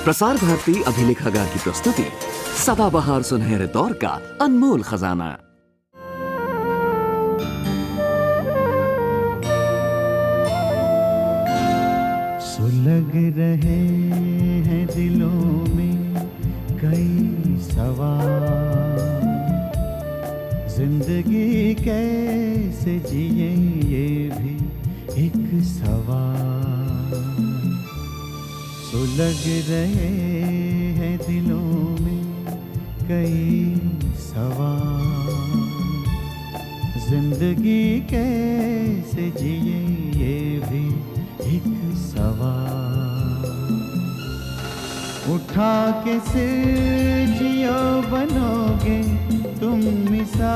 प्रसार भारती अभिलेखागार की प्रस्तुति सदाबहार सुनहरे दौर का अनमोल खजाना। सुलग रहे हैं दिलों में कई सवाल, जिंदगी कैसे जिए ये भी एक सवाल। सुलग रहे हैं दिलों में कई सवाल, जिंदगी कैसे जिए ये भी एक सवाल। उठा के सिर जियो बनोगे तुम मिसाल,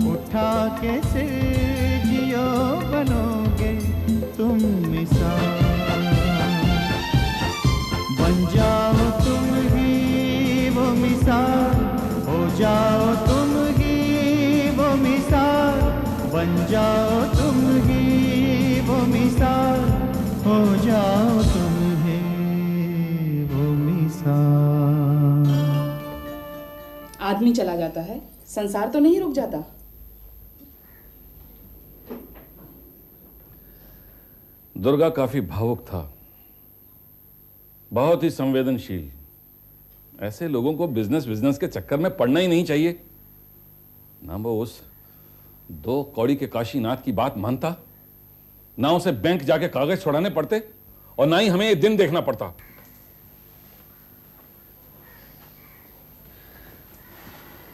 उठा के सिर जियो बनोगे तुम मिसाल। बन जाओ तुम ही वो मिसाल, हो जाओ तुम ही वो मिसाल। बन जाओ तुम ही वो मिसाल, हो जाओ तुम ही वो मिसाल। आदमी चला जाता है, संसार तो नहीं रुक जाता। दुर्गा काफी भावुक था, बहुत ही संवेदनशील। ऐसे लोगों को बिजनेस के चक्कर में पड़ना ही नहीं चाहिए। ना वो उस 2 कौड़ी के काशीनाथ की बात मानता, ना उसे बैंक जाके कागज छोड़ाने पड़ते, और ना ही हमें ये दिन देखना पड़ता।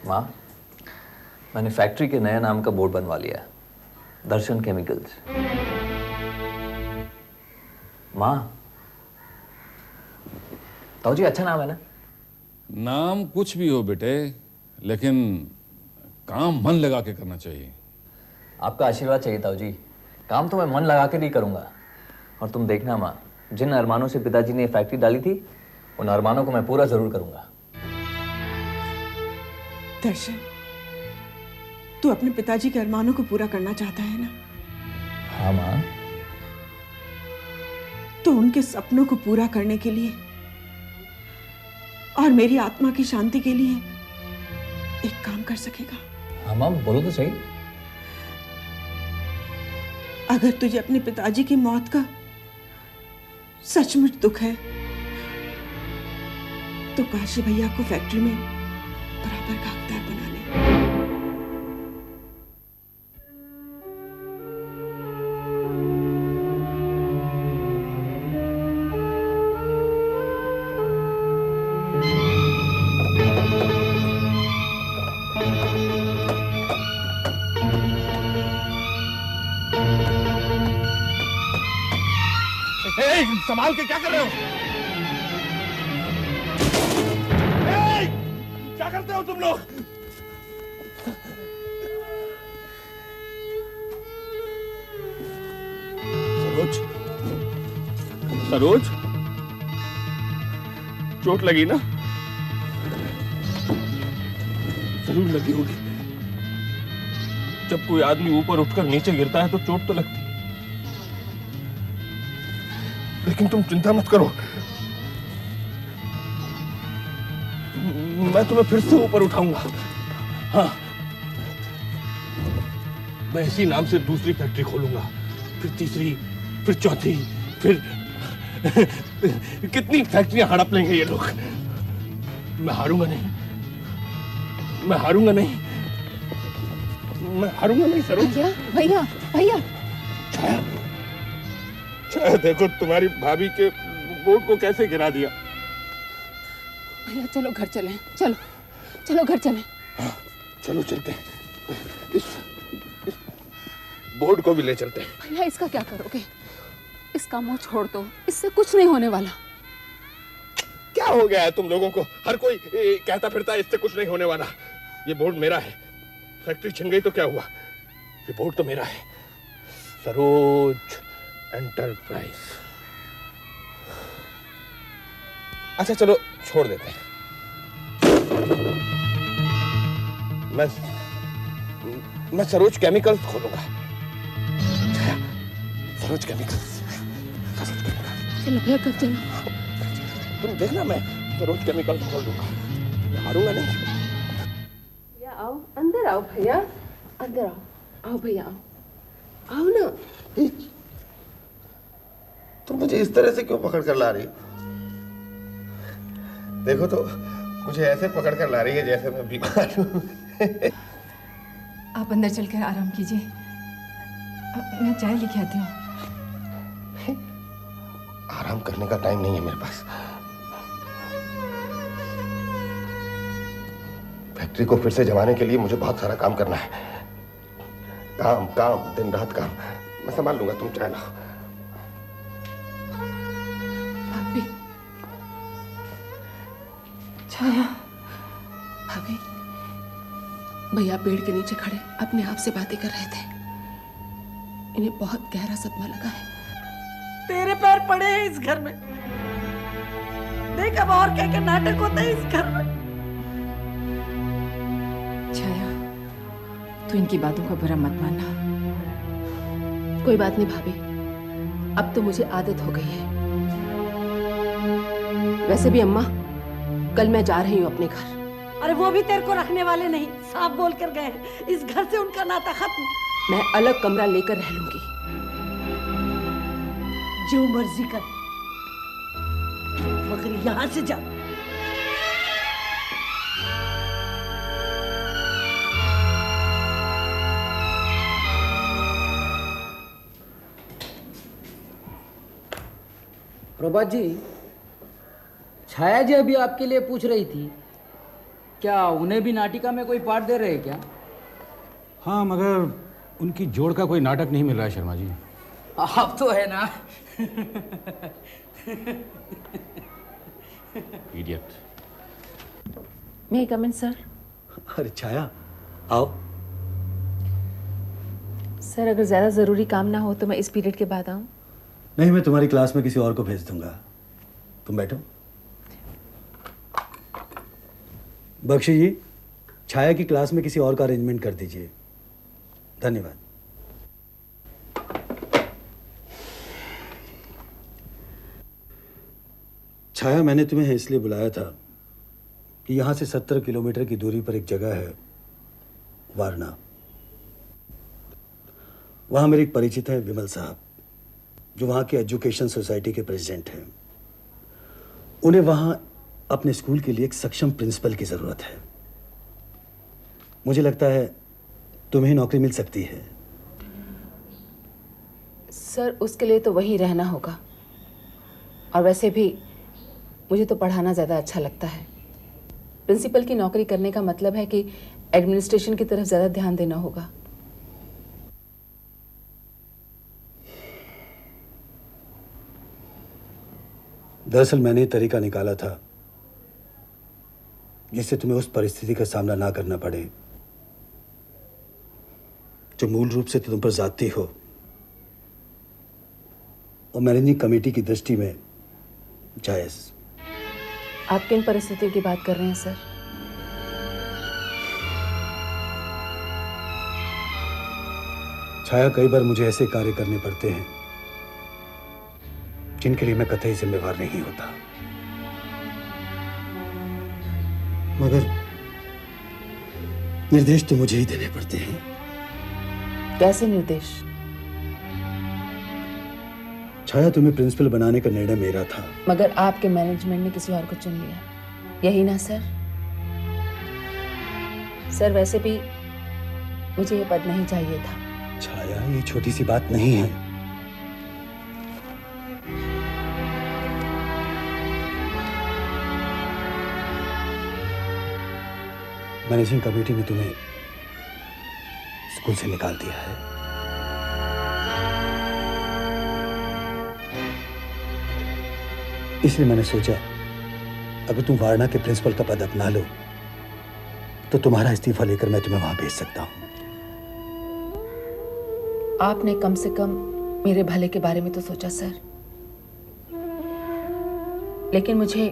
माँ, मैंने फैक्ट्री के नए नाम का बोर्ड बनवा लिया है, दर्शन केमिकल्स। माँ, ताऊ जी अच्छा नाम है ना? नाम कुछ भी हो बेटे, लेकिन काम मन लगा के करना चाहिए। आपका आशीर्वाद चाहिए ताऊ जी। काम तो मैं मन लगा कर ही करूंगा। और तुम देखना माँ, जिन अरमानों से पिताजी ने फैक्ट्री डाली थी, उन अरमानों को मैं पूरा जरूर करूंगा। दर्शन, तू अपने पिताजी के अरमानों को पूरा करना चाहता है ना? हाँ माँ। तो उनके सपनों को पूरा करने के लिए और मेरी आत्मा की शांति के लिए एक काम कर सकेगा? हाँ माँ, बोलो तो सही। अगर तुझे अपने पिताजी की मौत का सचमुच दुख है, तो काशी भैया को फैक्ट्री में बराबर का हकदार बना ले। संभाल के क्या कर रहे हो? क्या करते हो तुम लोग? सरोज, सरोज, चोट लगी ना? जरूर लगी होगी। जब कोई आदमी ऊपर उठकर नीचे गिरता है तो चोट तो लगती है, लेकिन तुम चिंता मत करो, मैं तुम्हें फिर से ऊपर उठाऊंगा। हाँ, मैं इसी नाम से दूसरी फैक्ट्री खोलूंगा, फिर तीसरी, फिर चौथी, फिर कितनी फैक्ट्रियां हड़प लेंगे ये लोग। मैं हारूंगा नहीं, मैं हारूंगा नहीं, मैं हारूंगा नहीं सरोज। भैया भैया, छाया, छाया देखो तुम्हारी भाभी के बोर्ड को कैसे गिरा दिया। भैया चलो घर चलें, चलो चलो घर चलें। हाँ, चलो चलते हैं। इस बोर्ड को भी ले चलते हैं। भैया इसका क्या करोगे? इसका मुंह छोड़ दो, इससे कुछ नहीं होने वाला। क्या हो गया है तुम लोगों को? हर कोई कहता फिरता है इससे कुछ नहीं होने वाला। ये बोर्ड मेरा है, फैक्ट्री छिन गई तो क्या हुआ, ये बोर्ड तो मेरा है। सरोज एंटरप्राइज। अच्छा चलो छोड़ देते हैं। मैं सरोज केमिकल्स खोलूंगा। Saroj chemicals, Saroj chemicals. चलो भैया घर चलो। तुम देखना, मैं जरूर केमिकल खोल दूंगा, मैं हारूंगा नहीं। भैया आओ, अंदर आओ भैया, अंदर आओ। आओ भैया आओ, आओ ना। तुम मुझे इस तरह से क्यों पकड़ कर ला रही हो? देखो तो, मुझे ऐसे पकड़ कर ला रही है जैसे मैं बीमार हूँ। आप अंदर चलकर आराम कीजिए, मैं चाय लेके आती हूँ। आराम करने का टाइम नहीं है मेरे पास। फैक्ट्री को फिर से जमाने के लिए मुझे बहुत सारा काम करना है। काम काम, दिन रात काम। मैं संभाल लूंगा, तुम चाय लाओ। भाभी, छाया, भाभी, भैया पेड़ के नीचे खड़े अपने आप से बातें कर रहे थे। इन्हें बहुत गहरा सदमा लगा है। तेरे पैर पड़े हैं इस घर में। देख अब और क्या क्या नाटक होता है इस घर में। छाया, तू इनकी बातों का बुरा मत मानना। कोई बात नहीं भाभी, अब तो मुझे आदत हो गई है। वैसे भी अम्मा, कल मैं जा रही हूँ अपने घर। अरे वो भी तेरे को रखने वाले नहीं, साफ बोल कर गए हैं। इस घर से उनका नाता खत्म। मैं अलग कमरा लेकर रह लूंगी। जो मर्जी कर, मगर यहां से जा। प्रभात जी, छाया जी अभी आपके लिए पूछ रही थी, क्या उन्हें भी नाटिका में कोई पार्ट दे रहे हैं क्या? हाँ, मगर उनकी जोड़ का कोई नाटक नहीं मिल रहा है शर्मा जी। आप तो है ना। इडियट। मे कम इन सर? अरे छाया, आओ। सर, अगर ज़्यादा ज़रूरी काम ना हो तो मैं इस पीरियड के बाद आऊँ? नहीं, मैं तुम्हारी क्लास में किसी और को भेज दूंगा। तुम बैठो। बख्शी जी, छाया की क्लास में किसी और का अरेंजमेंट कर दीजिए। धन्यवाद। छाया, मैंने तुम्हें इसलिए बुलाया था कि यहाँ से 70 किलोमीटर की दूरी पर एक जगह है, वारणा। वहाँ मेरे एक परिचित हैं, विमल साहब, जो वहाँ के एजुकेशन सोसाइटी के प्रेसिडेंट हैं। उन्हें वहाँ अपने स्कूल के लिए एक सक्षम प्रिंसिपल की ज़रूरत है। मुझे लगता है तुम्हें नौकरी मिल सकती है। सर, उसके लिए तो वहीं रहना होगा, और वैसे भी मुझे तो पढ़ाना ज़्यादा अच्छा लगता है। प्रिंसिपल की नौकरी करने का मतलब है कि एडमिनिस्ट्रेशन की तरफ ज़्यादा ध्यान देना होगा। दरअसल मैंने ये तरीका निकाला था जिससे तुम्हें उस परिस्थिति का सामना ना करना पड़े जो मूल रूप से तुम पर जाती हो और मैनेजिंग कमेटी की दृष्टि में जायज। आप किन परिस्थितियों की बात कर रहे हैं सर? छाया, कई बार मुझे ऐसे कार्य करने पड़ते हैं जिनके लिए मैं कतई जिम्मेवार नहीं होता, मगर निर्देश तो मुझे ही देने पड़ते हैं। कैसे निर्देश? छाया, तुम्हें प्रिंसिपल बनाने का निर्णय मेरा था, मगर आपके मैनेजमेंट ने किसी और को चुन लिया, यही ना सर? सर, वैसे भी मुझे ये पद नहीं चाहिए था। छाया, ये छोटी सी बात नहीं है। मैनेजिंग कमेटी ने तुम्हें स्कूल से निकाल दिया है। इसलिए मैंने सोचा अगर तुम वारणा के प्रिंसिपल का पद अपना लो तो तुम्हारा इस्तीफा लेकर मैं तुम्हें वहां भेज सकता हूं। आपने कम से कम मेरे भले के बारे में तो सोचा सर, लेकिन मुझे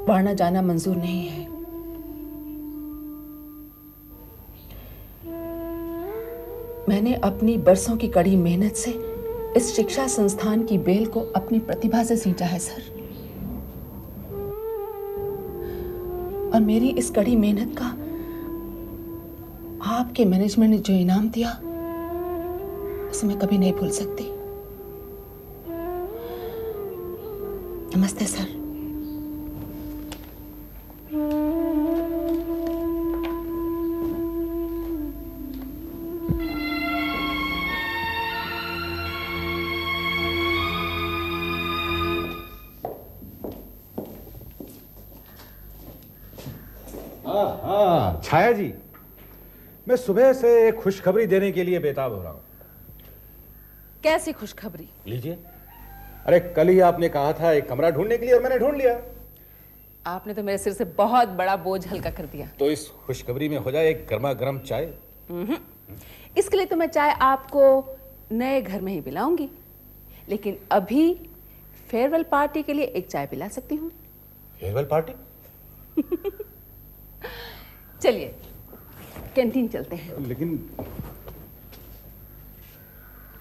वारणा जाना मंजूर नहीं है। मैंने अपनी बरसों की कड़ी मेहनत से इस शिक्षा संस्थान की बेल को अपनी प्रतिभा से सींचा है सर, और मेरी इस कड़ी मेहनत का आपके मैनेजमेंट ने जो इनाम दिया उसे मैं कभी नहीं भूल सकती। नमस्ते सर। हाँ छाया जी, मैं सुबह से एक खुशखबरी देने के लिए बेताब हो रहा हूँ। कैसी खुशखबरी? लीजिए। अरे कल ही आपने कहा था एक कमरा ढूंढने के लिए और मैंने ढूंढ लिया। आपने तो मेरे सिर से बहुत बड़ा बोझ हल्का कर दिया। तो इस खुशखबरी में हो जाए एक गर्मा गर्म चाय। इसके लिए तो मैं चाय आपको नए घर में ही पिलाऊंगी, लेकिन अभी फेयरवेल पार्टी के लिए एक चाय पिला सकती हूँ। Farewell party? चलिए कैंटीन चलते हैं। लेकिन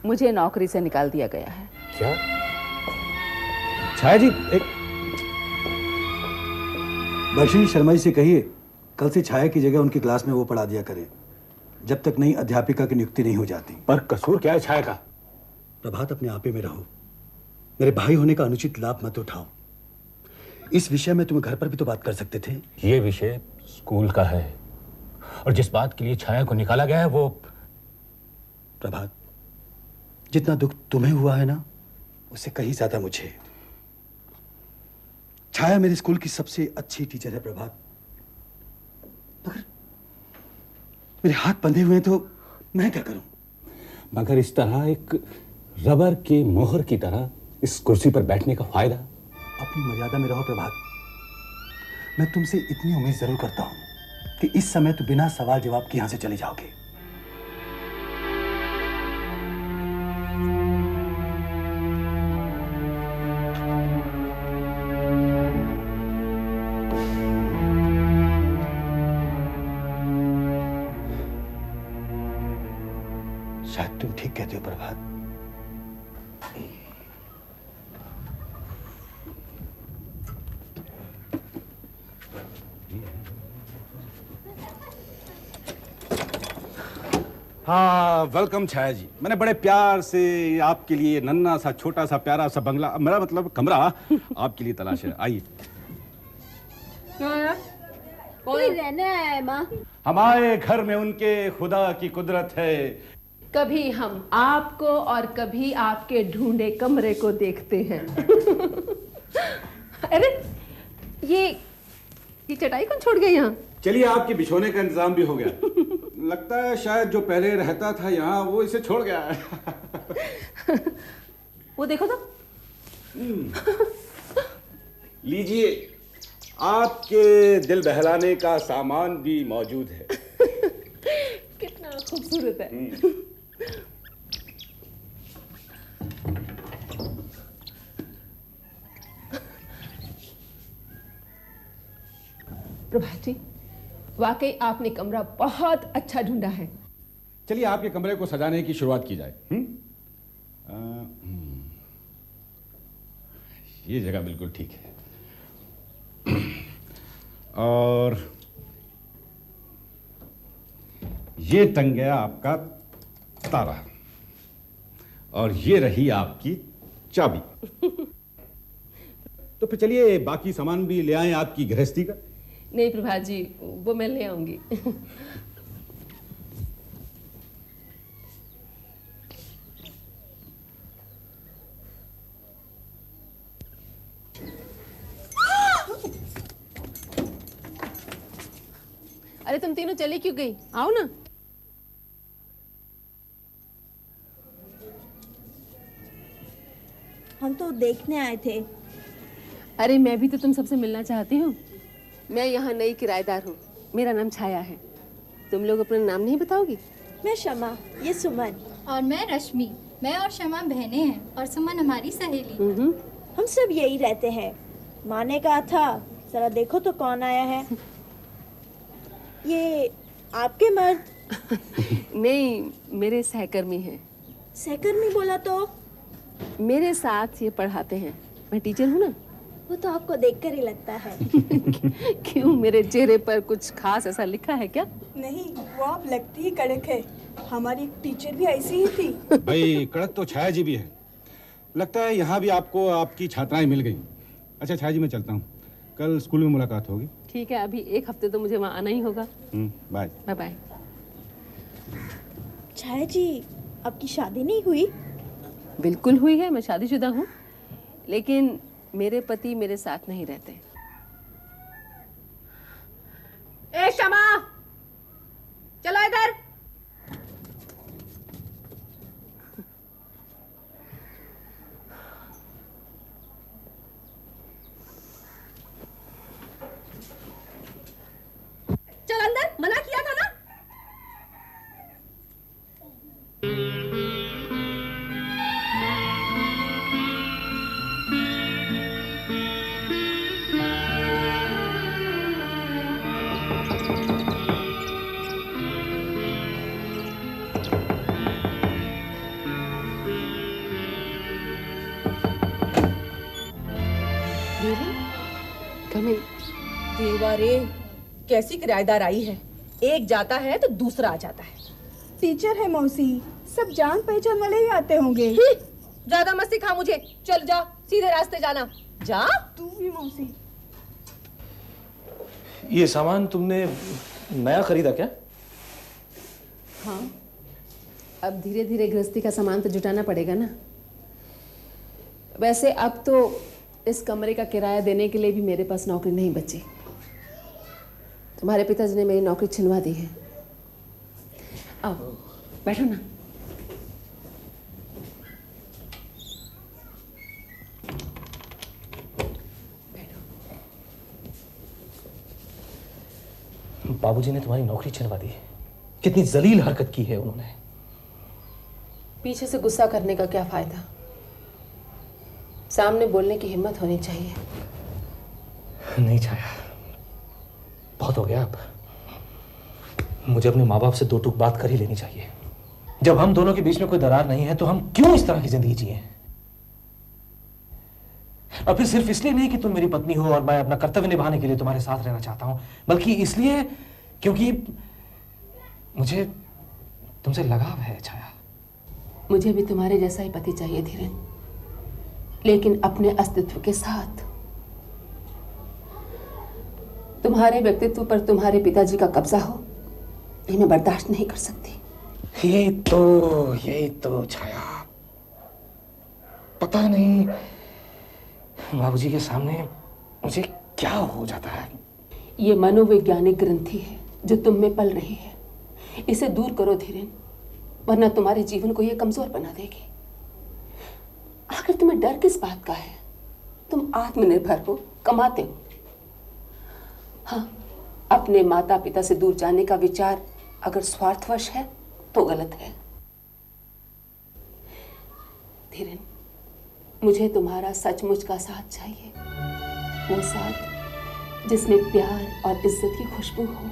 मुझे नौकरी से निकाल दिया गया है। क्या? छाया जी एक वर्षिणी शर्मा जी से कहिए कल से छाया की जगह उनकी क्लास में वो पढ़ा दिया करें जब तक नई अध्यापिका की नियुक्ति नहीं हो जाती। पर कसूर क्या है छाया का? प्रभात, अपने आपे में रहो। मेरे भाई होने का अनुचित लाभ मत उठाओ। इस विषय में तुम घर पर भी तो बात कर सकते थे। ये विषय स्कूल का है और जिस बात के लिए छाया को निकाला गया है वो। प्रभात, जितना दुख तुम्हें हुआ है ना उससे कहीं ज्यादा मुझे। छाया मेरे स्कूल की सबसे अच्छी टीचर है प्रभात, मगर मेरे हाथ बंधे हुए हैं तो मैं क्या करूं? मगर इस तरह एक रबर के मोहर की तरह इस कुर्सी पर बैठने का फायदा? अपनी मर्यादा में रहो प्रभात। मैं तुमसे इतनी उम्मीद जरूर करता हूं कि इस समय तो बिना सवाल जवाब के यहां से चले जाओगे। शायद तुम ठीक कहते हो प्रभात। हाँ वेलकम छाया जी। मैंने बड़े प्यार से आपके लिए नन्ना सा छोटा सा प्यारा सा बंगला, मेरा मतलब कमरा आपके लिए तलाश है। आइए। कोई रहने आया है माँ? हमारे घर में उनके खुदा की कुदरत है। कभी हम आपको और कभी आपके ढूंढे कमरे को देखते हैं। अरे ये चटाई कौन छोड़ गया यहाँ? चलिए आपके बिछोने का इंतजाम भी हो गया। लगता है शायद जो पहले रहता था यहाँ वो इसे छोड़ गया है। वो देखो तो। लीजिए, आपके दिल बहलाने का सामान भी मौजूद है। कितना खूबसूरत है। प्रभात जी, वाकई आपने कमरा बहुत अच्छा ढूंढा है। चलिए आपके कमरे को सजाने की शुरुआत की जाए। ये जगह बिल्कुल ठीक है। और ये टंग गया आपका तारा और ये रही आपकी चाबी। तो फिर चलिए बाकी सामान भी ले आए आपकी गृहस्थी का। नहीं प्रभात जी, वो मैं ले आऊंगी। अरे तुम तीनों चली क्यों गई? आओ ना। हम तो देखने आए थे। अरे मैं भी तो तुम सबसे मिलना चाहती हूँ। मैं यहाँ नई किराएदार हूँ। मेरा नाम छाया है। तुम लोग अपना नाम नहीं बताओगी? मैं शमा, ये सुमन। और मैं रश्मि। मैं और शमा बहनें हैं और सुमन हमारी सहेली। हम सब यही रहते हैं। माँ ने कहा था जरा देखो तो कौन आया है। ये आपके मर्द? नहीं, मेरे सहकर्मी हैं। सहकर्मी बोला तो मेरे साथ ये पढ़ाते हैं, मैं टीचर हूँ ना। वो तो आपको देखकर ही लगता है। क्यों, मेरे चेहरे पर कुछ खास ऐसा लिखा है क्या? नहीं, वो आप लगती ही कड़क है। हमारी एक टीचर भी ऐसी ही थी। भाई कड़क तो छाया जी भी है। लगता है यहाँ भी आपको आपकी छात्राएं मिल गई। अच्छा छाया जी, मैं चलता हूँ, कल स्कूल में मुलाकात होगी। ठीक है, अभी एक हफ्ते तो मुझे वहाँ आना ही होगा। Bye bye bye. Chhaya ji, आपकी शादी नहीं हुई? बिल्कुल हुई है, मैं शादीशुदा हूँ, लेकिन मेरे पति मेरे साथ नहीं रहते। ए शमा, चलो इधर। चल अंदर, मना किया था ना। देवारे, कैसी किराएदार आई है। एक जाता है तो दूसरा आ जाता है। टीचर है मौसी, सब जान पहचान वाले ही आते होंगे। ज्यादा मत सिखा मुझे। चल जा, सीधे रास्ते जाना। जा। तू भी मौसी। ये सामान तुमने नया खरीदा क्या? हाँ, अब धीरे धीरे गृहस्थी का सामान तो जुटाना पड़ेगा ना। वैसे अब तो इस कमरे का किराया देने के लिए भी मेरे पास नौकरी नहीं बची। तुम्हारे पिताजी ने मेरी नौकरी छिनवा दी है। आओ बैठो ना। बाबूजी ने तुम्हारी नौकरी छिनवा दी। कितनी जलील हरकत की है उन्होंने। पीछे से गुस्सा करने का क्या फायदा, सामने बोलने की हिम्मत होनी चाहिए। नहीं छाया, बहुत हो गया अब। मुझे अपने माँ बाप से दो टूक बात कर ही लेनी चाहिए। जब हम दोनों के बीच में कोई दरार नहीं है तो हम क्यों इस तरह की जिंदगी जिए? और फिर सिर्फ इसलिए नहीं कि तुम मेरी पत्नी हो और मैं अपना कर्तव्य निभाने के लिए तुम्हारे साथ रहना चाहता हूं, बल्कि इसलिए क्योंकि मुझे तुमसे लगाव है छाया। मुझे भी तुम्हारे जैसा ही पति चाहिए धीरेन, लेकिन अपने अस्तित्व के साथ। तुम्हारे व्यक्तित्व पर तुम्हारे पिताजी का कब्जा हो, ये मैं बर्दाश्त नहीं कर सकती। यही तो छाया, पता नहीं बाबूजी के सामने मुझे क्या हो जाता है। ये मनोवैज्ञानिक ग्रंथि है जो तुम में पल रही है। इसे दूर करो धीरेन, वरना तुम्हारे जीवन को ये कमजोर बना देगी। आखिर तुम्हें डर किस बात का है? तुम आत्मनिर्भर हो, कमाते हो। हाँ, अपने माता पिता से दूर जाने का विचार अगर स्वार्थवश है तो गलत है। धीरेन, मुझे तुम्हारा सचमुच का साथ चाहिए, वो साथ जिसमें प्यार और इज्जत की खुशबू हो।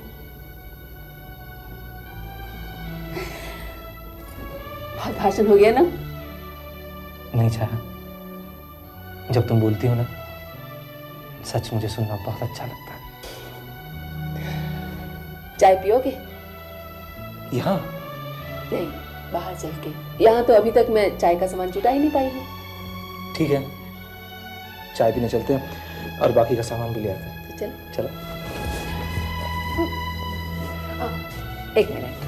बहुत भाषण हो गया ना? नहीं छाया, जब तुम बोलती हो ना, सच मुझे सुनना बहुत अच्छा लगता है। चाय पियोगे? यहाँ नहीं, बाहर चल के। यहाँ तो अभी तक मैं चाय का सामान जुटा ही नहीं पाई हूँ। ठीक है, चाय पीने चलते हैं और बाकी का सामान भी ले आते हैं। तो चल। चलो। एक मिनट।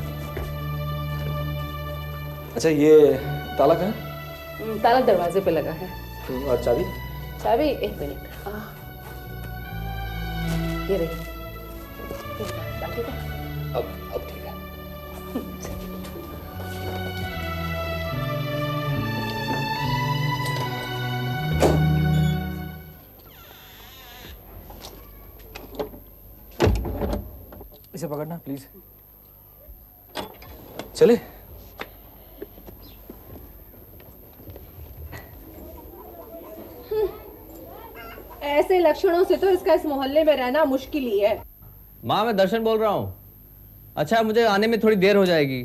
अच्छा, ये ताला कहाँ है? ताला दरवाजे पे लगा है। और चाबी? चाबी एक मिनट। ये रही। ठीक है? अब ठीक है। इसे पकड़ना प्लीज। चले। ऐसे लक्षणों से तो इसका इस मोहल्ले में रहना मुश्किल ही है। माँ, मैं दर्शन बोल रहा हूँ। अच्छा, मुझे आने में थोड़ी देर हो जाएगी।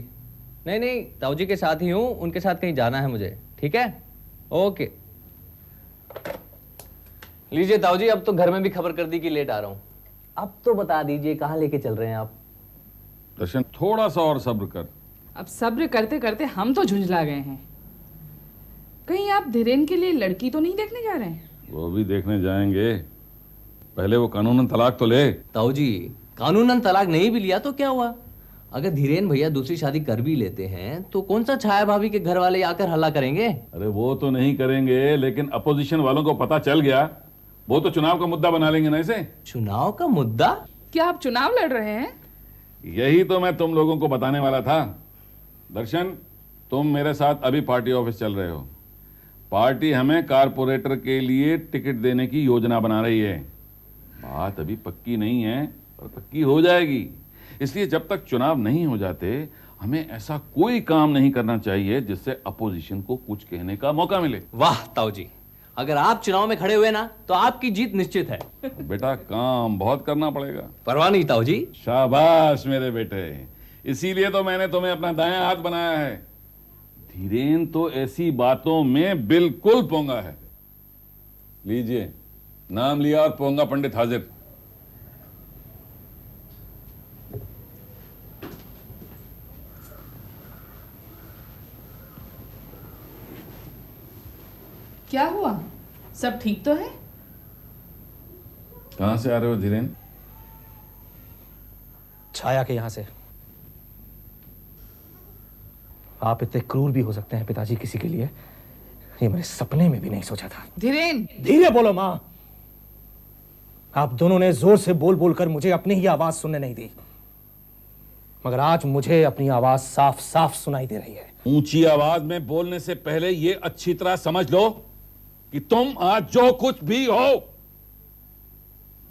नहीं, ताऊ जी के साथ ही हूँ, उनके साथ कहीं जाना है मुझे। ठीक है? ओके। लीजिए ताऊ जी, अब तो घर में भी खबर कर दी कि लेट आ रहा हूं। अब तो बता दीजिए कहाँ लेके चल रहे हैं आप? दर्शन, थोड़ा सा और सब्र कर। अब सब्र करते करते हम तो झुंझला गए हैं। कहीं आप धीरेन के लिए लड़की तो नहीं देखने जा रहे हैं? वो भी देखने जाएंगे, पहले वो कानूनन तलाक तो ले। ताऊ जी, कानूनन तलाक नहीं भी लिया तो क्या हुआ? अगर धीरेन भैया दूसरी शादी कर भी लेते हैं तो कौन सा छाया भाभी के घर वाले आकर हल्ला करेंगे? अरे वो तो नहीं करेंगे, लेकिन अपोजिशन वालों को पता चल गया, वो तो चुनाव का मुद्दा बना लेंगे ना इसे। चुनाव का मुद्दा? क्या आप चुनाव लड़ रहे हैं? यही तो मैं तुम लोगों को बताने वाला था। दर्शन, तुम मेरे साथ अभी पार्टी ऑफिस चल रहे हो। पार्टी हमें कारपोरेटर के लिए टिकट देने की योजना बना रही है। बात अभी पक्की नहीं है, पर पक्की हो जाएगी। इसलिए जब तक चुनाव नहीं हो जाते, हमें ऐसा कोई काम नहीं करना चाहिए जिससे अपोजिशन को कुछ कहने का मौका मिले। वाह ताऊ जी, अगर आप चुनाव में खड़े हुए ना तो आपकी जीत निश्चित है। बेटा, काम बहुत करना पड़ेगा। परवाह नहीं ताऊ जी। शाबाश मेरे बेटे, इसीलिए तो मैंने तुम्हें अपना दायां हाथ बनाया है। धीरेन तो ऐसी बातों में बिल्कुल पोंगा है। लीजिए, नाम लिया और पोंगा पंडित हाजिर। क्या हुआ? सब ठीक तो है? कहां से आ रहे हो धीरेन? छाया के यहां से। आप इतने क्रूर भी हो सकते हैं पिताजी किसी के लिए, ये मैंने सपने में भी नहीं सोचा था। धीरेन, धीरे बोलो मां। आप दोनों ने जोर से बोल बोलकर मुझे अपनी ही आवाज सुनने नहीं दी, मगर आज मुझे अपनी आवाज साफ साफ सुनाई दे रही है। ऊंची आवाज में बोलने से पहले ये अच्छी तरह समझ लो कि तुम आज जो कुछ भी हो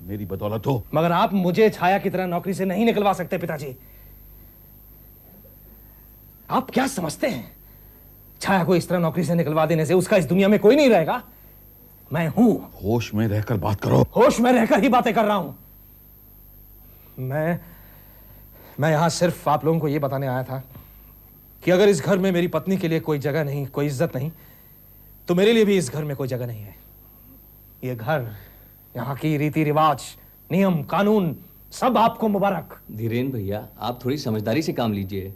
मेरी बदौलत हो। मगर आप मुझे छाया की तरह नौकरी से नहीं निकलवा सकते पिताजी। आप क्या समझते हैं, छाया को इस तरह नौकरी से निकलवा देने से उसका इस दुनिया में कोई नहीं रहेगा? मैं हूं। होश में रहकर बात करो। होश में रहकर ही बातें कर रहा हूं। मैं यहां सिर्फ आप लोगों को यह बताने आया था कि अगर इस घर में मेरी पत्नी के लिए कोई जगह नहीं, कोई इज्जत नहीं, तो मेरे लिए भी इस घर में कोई जगह नहीं है। यह घर, यहाँ की रीति रिवाज, नियम कानून सब आपको मुबारक। धीरेन भैया, आप थोड़ी समझदारी से काम लीजिए।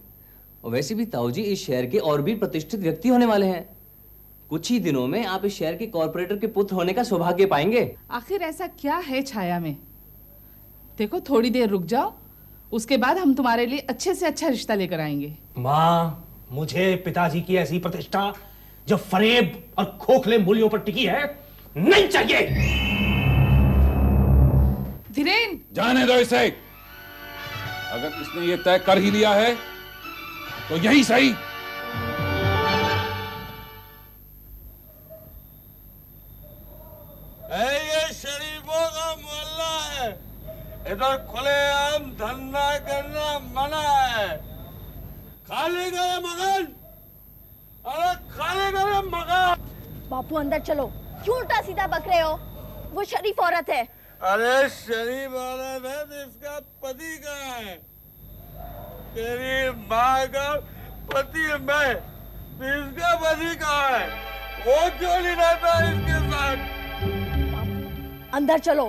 और वैसे भी ताऊ जी, इस शहर के और भी प्रतिष्ठित व्यक्ति होने वाले हैं। कुछ ही दिनों में आप इस शहर के कॉर्पोरेटर के पुत्र होने का सौभाग्य पाएंगे। आखिर ऐसा क्या है छाया में? देखो, थोड़ी देर रुक जाओ, उसके बाद हम तुम्हारे लिए अच्छे से अच्छा रिश्ता लेकर आएंगे। मां, मुझे पिताजी की ऐसी प्रतिष्ठा जो फरेब और खोखले मूल्यों पर टिकी है नहीं चाहिए। धीरेन, जाने दो इसे। अगर इसने ये तय कर ही लिया है तो यही सही। ये शरीफों का मोहल्ला है, इधर खुलेआम धंधा करना मना है। खाली गए मकान, अरे खाली गए मकान। बापू अंदर चलो, क्यों उल्टा सीधा बक रहे हो? वो शरीफ औरत है। अरे शरीफ औरत है तो इसका पति कहाँ है? तेरी माँ का पति मैं, तो इसका पति कहाँ है? वो क्यों नहीं रहता इसके साथ? अंदर चलो,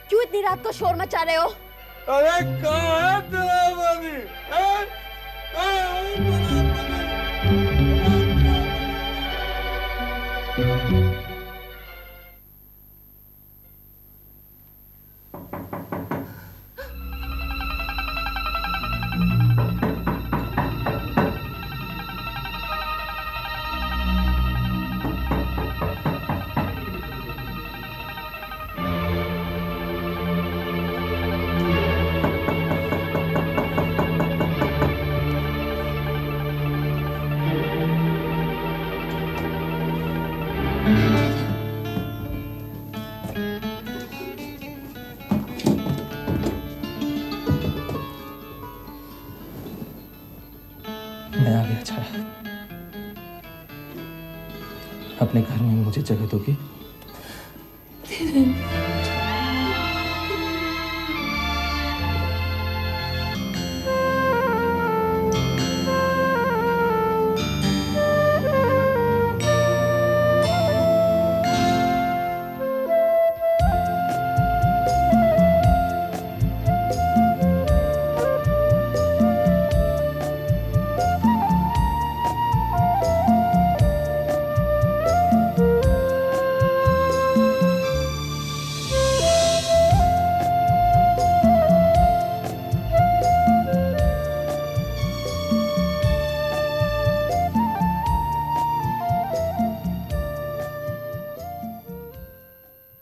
क्यों इतनी रात को शोर मचा रहे हो? अरे कहाँ है तेरा पति? कहाँ है तेरा पति? मैं आ गया छाया। अपने घर में मुझे जगह दोगी?